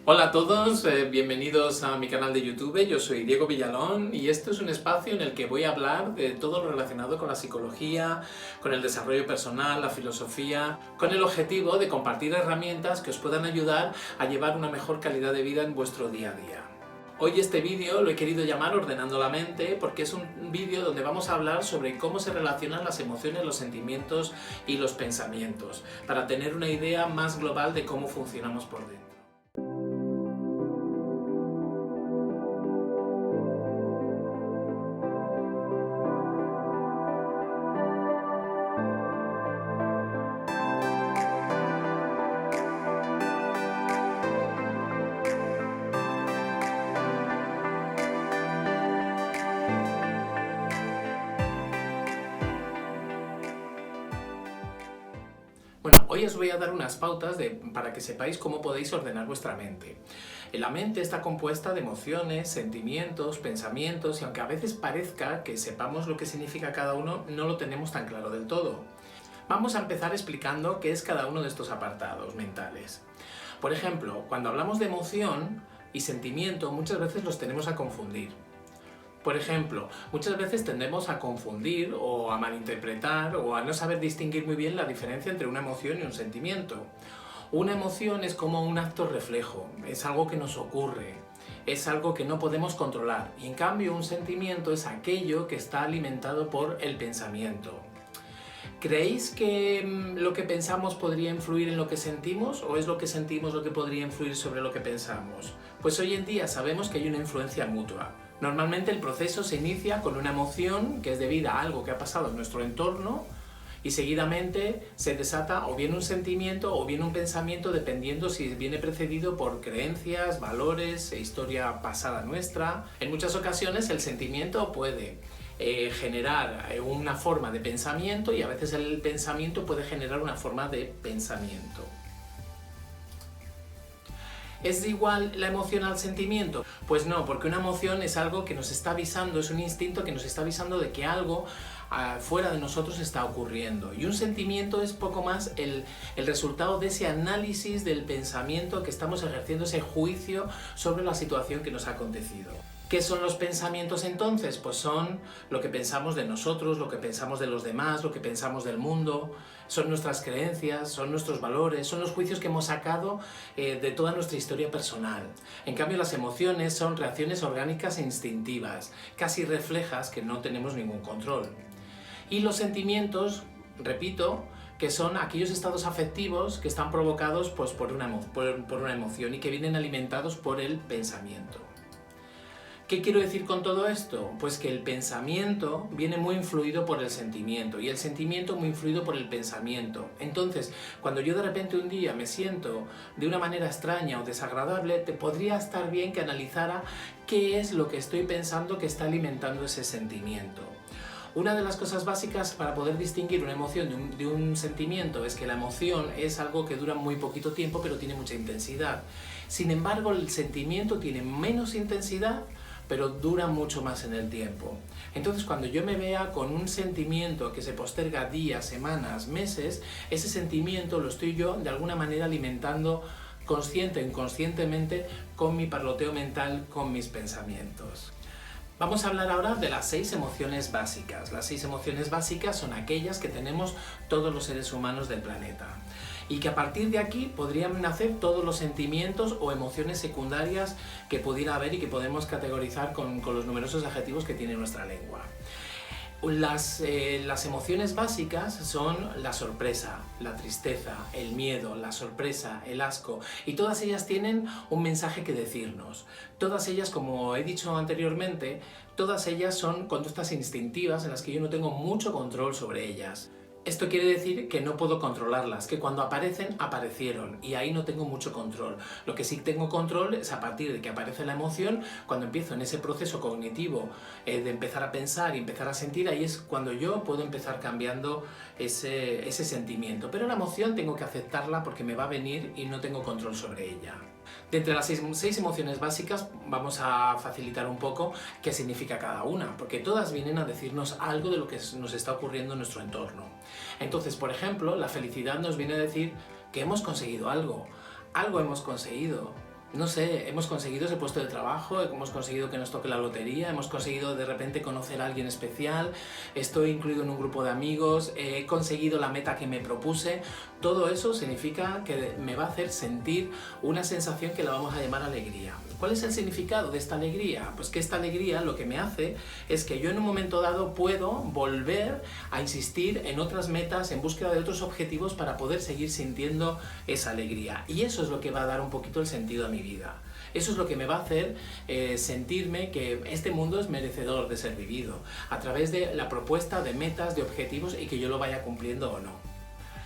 Hola a todos, bienvenidos a mi canal de YouTube. Yo soy Diego Villalón y este es un espacio en el que voy a hablar de todo lo relacionado con la psicología, con el desarrollo personal, la filosofía, con el objetivo de compartir herramientas que os puedan ayudar a llevar una mejor calidad de vida en vuestro día a día. Hoy este vídeo lo he querido llamar Ordenando la Mente porque es un vídeo donde vamos a hablar sobre cómo se relacionan las emociones, los sentimientos y los pensamientos, para tener una idea más global de cómo funcionamos por dentro. Bueno, hoy os voy a dar unas pautas para que sepáis cómo podéis ordenar vuestra mente. La mente está compuesta de emociones, sentimientos, pensamientos y aunque a veces parezca que sepamos lo que significa cada uno, no lo tenemos tan claro del todo. Vamos a empezar explicando qué es cada uno de estos apartados mentales. Por ejemplo, cuando hablamos de emoción y sentimiento, muchas veces los tenemos a confundir. Por ejemplo, muchas veces tendemos a confundir o a malinterpretar o a no saber distinguir muy bien la diferencia entre una emoción y un sentimiento. Una emoción es como un acto reflejo, es algo que nos ocurre, es algo que no podemos controlar y en cambio un sentimiento es aquello que está alimentado por el pensamiento. ¿Creéis que lo que pensamos podría influir en lo que sentimos o es lo que sentimos lo que podría influir sobre lo que pensamos? Pues hoy en día sabemos que hay una influencia mutua. Normalmente el proceso se inicia con una emoción que es debida a algo que ha pasado en nuestro entorno y seguidamente se desata o bien un sentimiento o bien un pensamiento dependiendo si viene precedido por creencias, valores, historia pasada nuestra. En muchas ocasiones el sentimiento puede generar una forma de pensamiento y a veces el pensamiento puede generar una forma de pensamiento. ¿Es igual la emoción al sentimiento? Pues no, porque una emoción es algo que nos está avisando, es un instinto que nos está avisando de que algo fuera de nosotros está ocurriendo. Y un sentimiento es poco más el resultado de ese análisis del pensamiento que estamos ejerciendo, ese juicio sobre la situación que nos ha acontecido. ¿Qué son los pensamientos entonces? Pues son lo que pensamos de nosotros, lo que pensamos de los demás, lo que pensamos del mundo, son nuestras creencias, son nuestros valores, son los juicios que hemos sacado de toda nuestra historia personal. En cambio, las emociones son reacciones orgánicas e instintivas, casi reflejas que no tenemos ningún control. Y los sentimientos, repito, que son aquellos estados afectivos que están provocados pues, por una emoción y que vienen alimentados por el pensamiento. ¿Qué quiero decir con todo esto? Pues que el pensamiento viene muy influido por el sentimiento y el sentimiento muy influido por el pensamiento. Entonces, cuando yo de repente un día me siento de una manera extraña o desagradable, te podría estar bien que analizara qué es lo que estoy pensando que está alimentando ese sentimiento. Una de las cosas básicas para poder distinguir una emoción de un sentimiento es que la emoción es algo que dura muy poquito tiempo pero tiene mucha intensidad. Sin embargo, el sentimiento tiene menos intensidad pero dura mucho más en el tiempo. Entonces, cuando yo me vea con un sentimiento que se posterga días, semanas, meses, ese sentimiento lo estoy yo de alguna manera alimentando consciente o inconscientemente con mi parloteo mental, con mis pensamientos. Vamos a hablar ahora de las 6 emociones básicas. Las 6 emociones básicas son aquellas que tenemos todos los seres humanos del planeta y que a partir de aquí podrían nacer todos los sentimientos o emociones secundarias que pudiera haber y que podemos categorizar con los numerosos adjetivos que tiene nuestra lengua. Las emociones básicas son la sorpresa, la tristeza, el miedo, la sorpresa, el asco y todas ellas tienen un mensaje que decirnos. Todas ellas, como he dicho anteriormente, todas ellas son conductas instintivas en las que yo no tengo mucho control sobre ellas. Esto quiere decir que no puedo controlarlas, que cuando aparecen, aparecieron y ahí no tengo mucho control. Lo que sí tengo control es a partir de que aparece la emoción, cuando empiezo en ese proceso cognitivo de empezar a pensar y empezar a sentir, ahí es cuando yo puedo empezar cambiando ese sentimiento. Pero la emoción tengo que aceptarla porque me va a venir y no tengo control sobre ella. De entre las 6 emociones básicas vamos a facilitar un poco qué significa cada una, porque todas vienen a decirnos algo de lo que nos está ocurriendo en nuestro entorno. Entonces, por ejemplo, la felicidad nos viene a decir que hemos conseguido algo hemos conseguido. no sé, hemos conseguido ese puesto de trabajo, hemos conseguido que nos toque la lotería, hemos conseguido de repente conocer a alguien especial, estoy incluido en un grupo de amigos, he conseguido la meta que me propuse. Todo eso significa que me va a hacer sentir una sensación que la vamos a llamar alegría. ¿Cuál es el significado de esta alegría? Pues que esta alegría lo que me hace es que yo en un momento dado puedo volver a insistir en otras metas, en búsqueda de otros objetivos para poder seguir sintiendo esa alegría. Y eso es lo que va a dar un poquito el sentido a mi vida. Eso es lo que me va a hacer sentirme que este mundo es merecedor de ser vivido a través de la propuesta de metas, de objetivos y que yo lo vaya cumpliendo o no.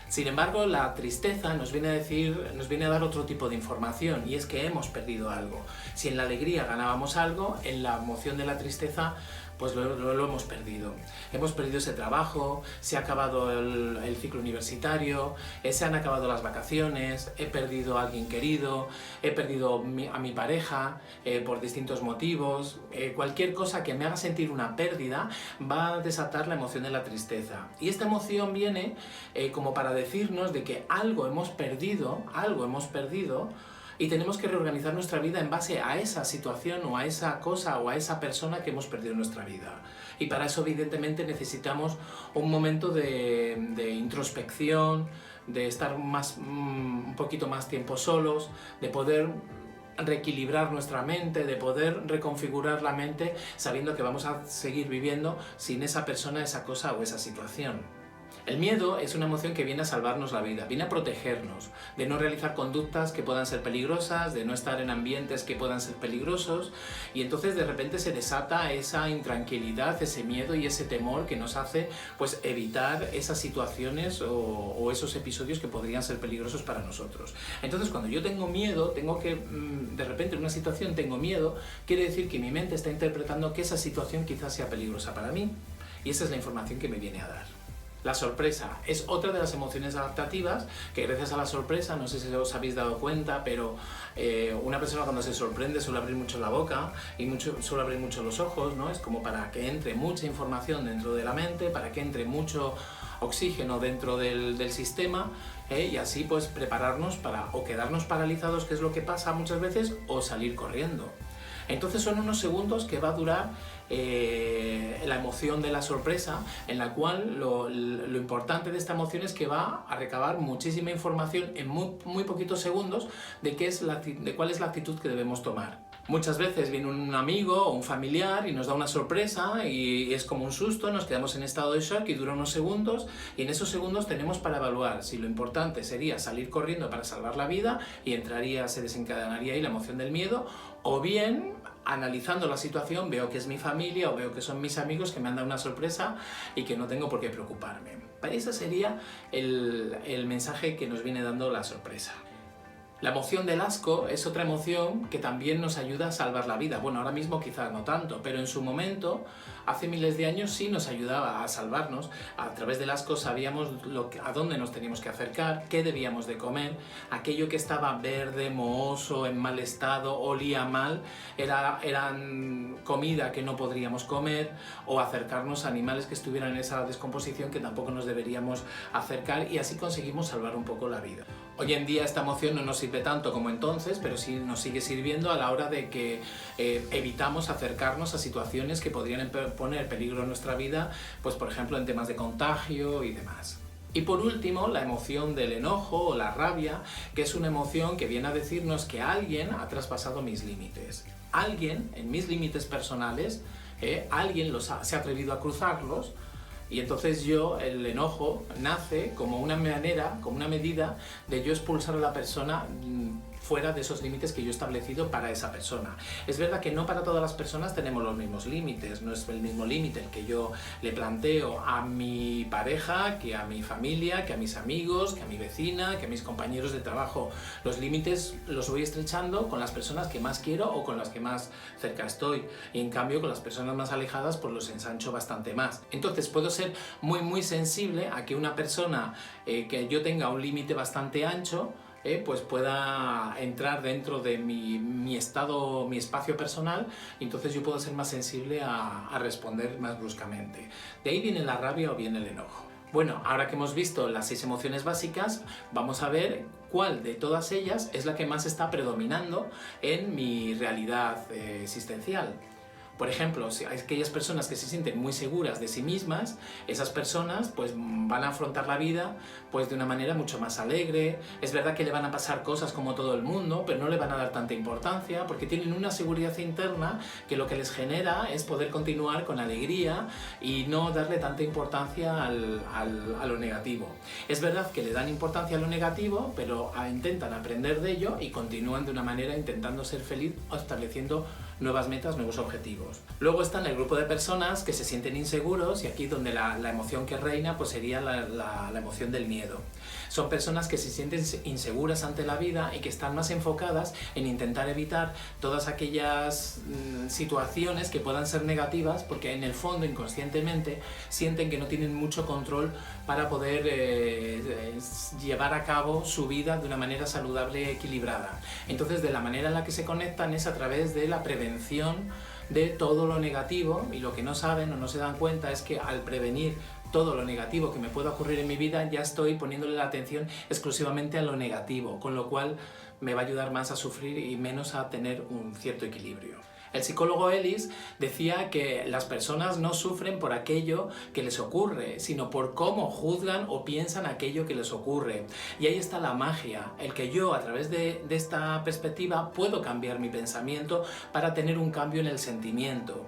Sin embargo, la tristeza nos viene a dar otro tipo de información, y es que hemos perdido algo. Si en la alegría ganábamos algo, en la emoción de la tristeza pues lo hemos perdido. Hemos perdido ese trabajo, se ha acabado el ciclo universitario, se han acabado las vacaciones, he perdido a alguien querido, he perdido a mi pareja por distintos motivos. Cualquier cosa que me haga sentir una pérdida va a desatar la emoción de la tristeza. Y esta emoción viene como para decirnos de que algo hemos perdido, y tenemos que reorganizar nuestra vida en base a esa situación o a esa cosa o a esa persona que hemos perdido en nuestra vida. Y para eso evidentemente necesitamos un momento de introspección, de estar un poquito más tiempo solos, de poder reequilibrar nuestra mente, de poder reconfigurar la mente sabiendo que vamos a seguir viviendo sin esa persona, esa cosa o esa situación. El miedo es una emoción que viene a salvarnos la vida, viene a protegernos, de no realizar conductas que puedan ser peligrosas, de no estar en ambientes que puedan ser peligrosos, y entonces de repente se desata esa intranquilidad, ese miedo y ese temor que nos hace pues evitar esas situaciones o esos episodios que podrían ser peligrosos para nosotros. Entonces cuando yo tengo miedo, de repente en una situación tengo miedo, quiere decir que mi mente está interpretando que esa situación quizás sea peligrosa para mí, y esa es la información que me viene a dar. La sorpresa es otra de las emociones adaptativas que gracias a la sorpresa, no sé si os habéis dado cuenta, pero una persona cuando se sorprende suele abrir mucho la boca y suele abrir mucho los ojos, ¿no? Es como para que entre mucha información dentro de la mente, para que entre mucho oxígeno dentro del sistema y así pues prepararnos para o quedarnos paralizados, que es lo que pasa muchas veces, o salir corriendo. Entonces son unos segundos que va a durar la emoción de la sorpresa, en la cual lo importante de esta emoción es que va a recabar muchísima información en muy poquitos segundos de cuál es la actitud que debemos tomar. Muchas veces viene un amigo o un familiar y nos da una sorpresa y es como un susto, nos quedamos en estado de shock y dura unos segundos, y en esos segundos tenemos para evaluar si lo importante sería salir corriendo para salvar la vida y se desencadenaría ahí la emoción del miedo, o bien analizando la situación veo que es mi familia o veo que son mis amigos que me han dado una sorpresa y que no tengo por qué preocuparme. Ese sería el mensaje que nos viene dando la sorpresa. La emoción del asco es otra emoción que también nos ayuda a salvar la vida. Bueno, ahora mismo quizás no tanto, pero en su momento, hace miles de años, sí nos ayudaba a salvarnos. A través del asco sabíamos a dónde nos teníamos que acercar, qué debíamos de comer. Aquello que estaba verde, mohoso, en mal estado, olía mal, era comida que no podríamos comer, o acercarnos a animales que estuvieran en esa descomposición que tampoco nos deberíamos acercar, y así conseguimos salvar un poco la vida. Hoy en día esta emoción no nos sirve tanto como entonces, pero sí nos sigue sirviendo a la hora de que evitamos acercarnos a situaciones que podrían poner en peligro nuestra vida, pues por ejemplo en temas de contagio y demás. Y por último, la emoción del enojo o la rabia, que es una emoción que viene a decirnos que alguien ha traspasado mis límites. Alguien, en mis límites personales, alguien se ha atrevido a cruzarlos. Y entonces el enojo nace como una manera, como una medida de yo expulsar a la persona fuera de esos límites que yo he establecido para esa persona. Es verdad que no para todas las personas tenemos los mismos límites, no es el mismo límite el que yo le planteo a mi pareja, que a mi familia, que a mis amigos, que a mi vecina, que a mis compañeros de trabajo. Los límites los voy estrechando con las personas que más quiero o con las que más cerca estoy, y en cambio con las personas más alejadas pues los ensancho bastante más. Entonces puedo ser muy sensible a que una persona que yo tenga un límite bastante ancho pues pueda entrar dentro de mi espacio personal, y entonces yo puedo ser más sensible a responder más bruscamente. De ahí viene la rabia o viene el enojo. Bueno, ahora que hemos visto las 6 emociones básicas, vamos a ver cuál de todas ellas es la que más está predominando en mi realidad existencial. Por ejemplo, si hay aquellas personas que se sienten muy seguras de sí mismas, esas personas pues van a afrontar la vida pues de una manera mucho más alegre. Es verdad que le van a pasar cosas como todo el mundo, pero no le van a dar tanta importancia porque tienen una seguridad interna que lo que les genera es poder continuar con alegría y no darle tanta importancia a lo negativo. Es verdad que le dan importancia a lo negativo, pero intentan aprender de ello y continúan de una manera intentando ser feliz o estableciendo nuevas metas, nuevos objetivos. Luego están el grupo de personas que se sienten inseguros y aquí donde la emoción que reina pues sería la emoción del miedo. Son personas que se sienten inseguras ante la vida y que están más enfocadas en intentar evitar todas aquellas situaciones que puedan ser negativas porque en el fondo inconscientemente sienten que no tienen mucho control para poder llevar a cabo su vida de una manera saludable y equilibrada. Entonces de la manera en la que se conectan es a través de la prevención de todo lo negativo y lo que no saben o no se dan cuenta es que al prevenir todo lo negativo que me pueda ocurrir en mi vida ya estoy poniéndole la atención exclusivamente a lo negativo, con lo cual me va a ayudar más a sufrir y menos a tener un cierto equilibrio. El psicólogo Ellis decía que las personas no sufren por aquello que les ocurre, sino por cómo juzgan o piensan aquello que les ocurre. Y ahí está la magia, el que yo a través de esta perspectiva puedo cambiar mi pensamiento para tener un cambio en el sentimiento.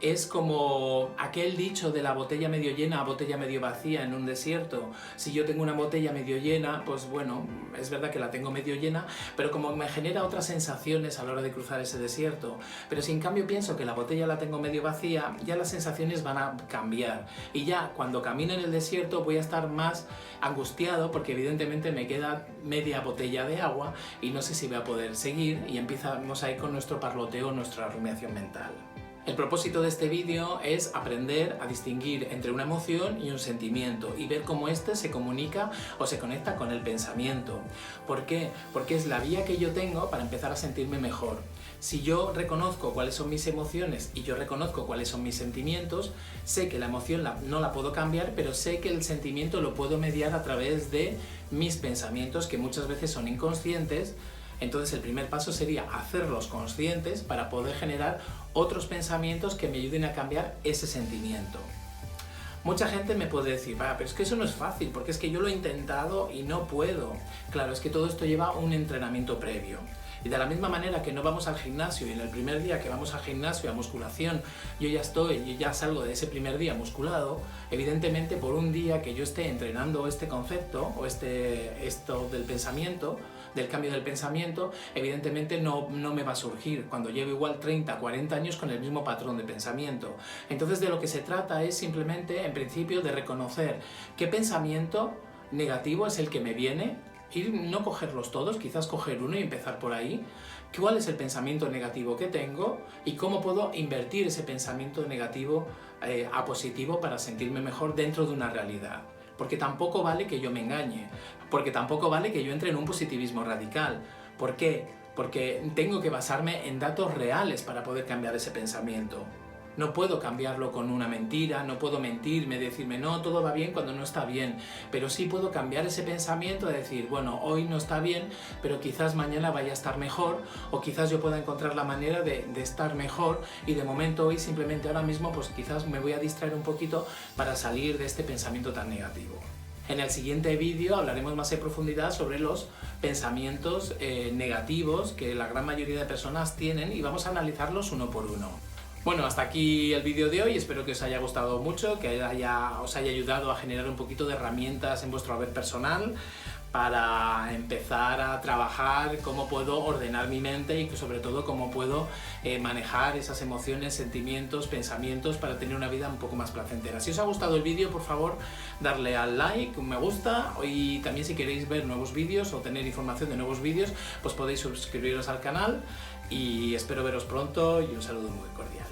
Es como aquel dicho de la botella medio llena a botella medio vacía en un desierto. Si yo tengo una botella medio llena, pues bueno, es verdad que la tengo medio llena, pero como me genera otras sensaciones a la hora de cruzar ese desierto. Pero si en cambio pienso que la botella la tengo medio vacía, ya las sensaciones van a cambiar. Y ya cuando camine en el desierto voy a estar más angustiado porque evidentemente me queda media botella de agua y no sé si voy a poder seguir y empezamos a ir con nuestro parloteo, nuestra rumiación mental. El propósito de este vídeo es aprender a distinguir entre una emoción y un sentimiento y ver cómo éste se comunica o se conecta con el pensamiento. ¿Por qué? Porque es la vía que yo tengo para empezar a sentirme mejor. Si yo reconozco cuáles son mis emociones y yo reconozco cuáles son mis sentimientos, sé que la emoción no la puedo cambiar, pero sé que el sentimiento lo puedo mediar a través de mis pensamientos, que muchas veces son inconscientes. Entonces el primer paso sería hacerlos conscientes para poder generar otros pensamientos que me ayuden a cambiar ese sentimiento. Mucha gente me puede decir, pero es que eso no es fácil, porque es que yo lo he intentado y no puedo. Claro, es que todo esto lleva un entrenamiento previo. Y de la misma manera que no vamos al gimnasio y en el primer día que vamos al gimnasio a musculación yo ya salgo de ese primer día musculado, evidentemente por un día que yo esté entrenando este concepto o esto del pensamiento, del cambio del pensamiento, evidentemente no me va a surgir cuando llevo igual 30, 40 años con el mismo patrón de pensamiento. Entonces de lo que se trata es simplemente en principio de reconocer qué pensamiento negativo es el que me viene, y no cogerlos todos, quizás coger uno y empezar por ahí. ¿Cuál es el pensamiento negativo que tengo? Y cómo puedo invertir ese pensamiento negativo a positivo para sentirme mejor dentro de una realidad. Porque tampoco vale que yo me engañe, porque tampoco vale que yo entre en un positivismo radical. ¿Por qué? Porque tengo que basarme en datos reales para poder cambiar ese pensamiento. No puedo cambiarlo con una mentira, no puedo mentirme, decirme no, todo va bien cuando no está bien, pero sí puedo cambiar ese pensamiento de decir, bueno, hoy no está bien, pero quizás mañana vaya a estar mejor, o quizás yo pueda encontrar la manera de estar mejor, y de momento hoy simplemente ahora mismo pues quizás me voy a distraer un poquito para salir de este pensamiento tan negativo. En el siguiente vídeo hablaremos más en profundidad sobre los pensamientos negativos que la gran mayoría de personas tienen y vamos a analizarlos uno por uno. Bueno, hasta aquí el vídeo de hoy, espero que os haya gustado mucho, que os haya ayudado a generar un poquito de herramientas en vuestro haber personal para empezar a trabajar cómo puedo ordenar mi mente y sobre todo cómo puedo manejar esas emociones, sentimientos, pensamientos para tener una vida un poco más placentera. Si os ha gustado el vídeo, por favor, darle al like, un me gusta, y también si queréis ver nuevos vídeos o tener información de nuevos vídeos, pues podéis suscribiros al canal y espero veros pronto y un saludo muy cordial.